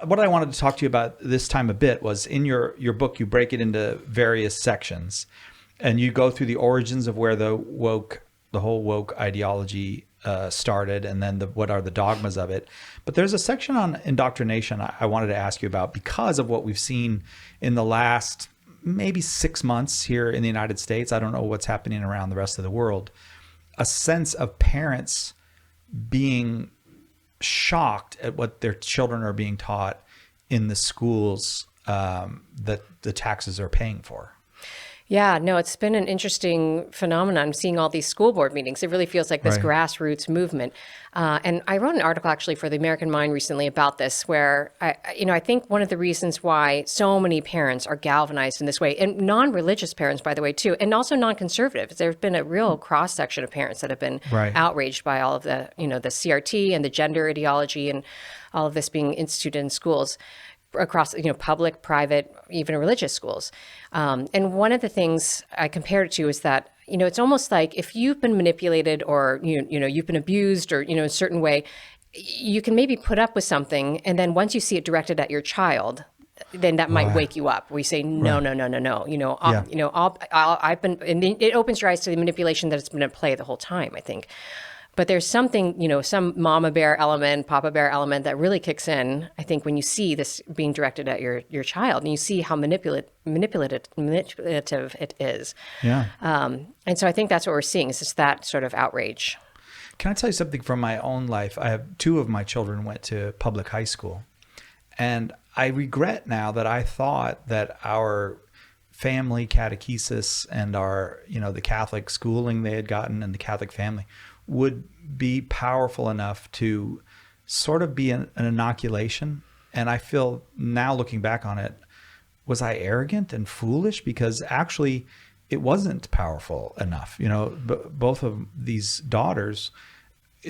What I wanted to talk to you about this time a bit was in your book, you break it into various sections, and you go through the origins of where the whole woke ideology started, and then what are the dogmas of it. But there's a section on indoctrination I wanted to ask you about because of what we've seen in the last maybe 6 months here in the United States. I don't know what's happening around the rest of the world. A sense of parents being shocked at what their children are being taught in the schools that the taxes are paying for. Yeah, no, it's been an interesting phenomenon seeing all these school board meetings. It really feels like this grassroots movement. And I wrote an article actually for the American Mind recently about this, where I think one of the reasons why so many parents are galvanized in this way, and non-religious parents, by the way, too, and also non-conservative. There's been a real cross section of parents that have been outraged by all of the, the CRT and the gender ideology and all of this being instituted in schools across, public, private, even religious schools. And one of the things I compared it to is that, it's almost like if you've been manipulated or, you've been abused or, in a certain way, you can maybe put up with something. And then once you see it directed at your child, then that might wake you up. We say, no. I've been, and it opens your eyes to the manipulation that's been at play the whole time, I think. But there's something, some mama bear element, papa bear element that really kicks in, I think, when you see this being directed at your child and you see how manipulative it is. Yeah. And so I think that's what we're seeing is just that sort of outrage. Can I tell you something from my own life? I have 2 of my children went to public high school. And I regret now that I thought that our family catechesis and our, the Catholic schooling they had gotten and the Catholic family would be powerful enough to sort of be an inoculation. And I feel now looking back on it, was I arrogant and foolish? Because actually it wasn't powerful enough. Both of these daughters,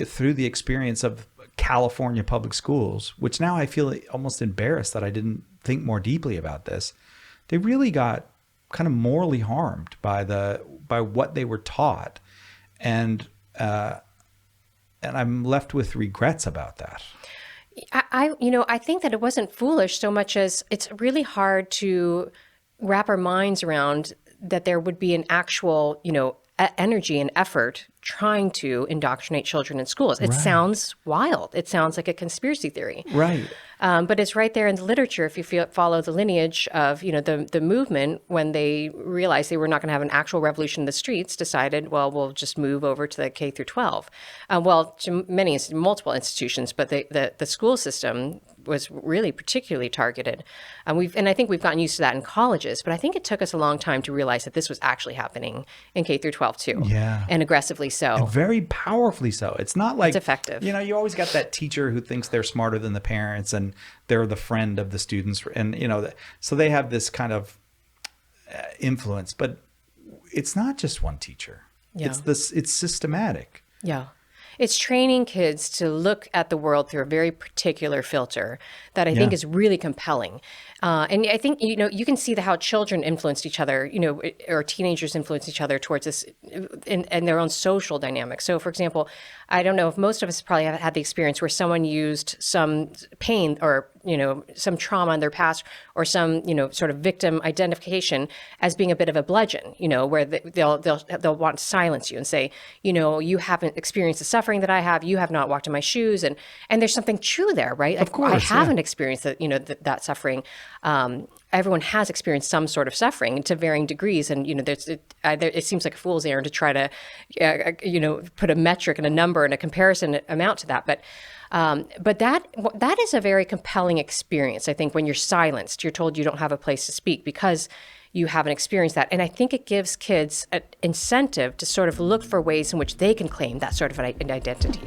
through the experience of California public schools, which now I feel almost embarrassed that I didn't think more deeply about this, they really got kind of morally harmed by what they were taught. And I'm left with regrets about that. I think that it wasn't foolish so much as it's really hard to wrap our minds around that there would be an actual, energy and effort trying to indoctrinate children in schools. It sounds wild. It sounds like a conspiracy theory. Right. But it's right there in the literature. If you follow the lineage of, the movement, when they realized they were not going to have an actual revolution in the streets, decided, well, we'll just move over to the K through 12. To multiple institutions, but the school system was really particularly targeted. And I think we've gotten used to that in colleges, but I think it took us a long time to realize that this was actually happening in K through 12 too. Yeah. And aggressively so. And very powerfully so. It's not like, it's effective. You always got that teacher who thinks they're smarter than the parents and they're the friend of the students. And, so they have this kind of influence, but it's not just one teacher. Yeah. It's systematic. Yeah. It's training kids to look at the world through a very particular filter that I think is really compelling. And I think, you can see how children influenced each other, or teenagers influence each other towards this in their own social dynamics. So, for example, I don't know if most of us probably have had the experience where someone used some pain or, some trauma in their past or some, sort of victim identification as being a bit of a bludgeon, where they'll want to silence you and say, you haven't experienced the suffering that I have. You have not walked in my shoes. And there's something true there, right? Of course, I haven't experienced that, that suffering. Everyone has experienced some sort of suffering to varying degrees. And, it seems like a fool's errand to try to, put a metric and a number and a comparison amount to that. But that is a very compelling experience. I think when you're silenced, you're told you don't have a place to speak because you haven't experienced that. And I think it gives kids an incentive to sort of look for ways in which they can claim that sort of an identity.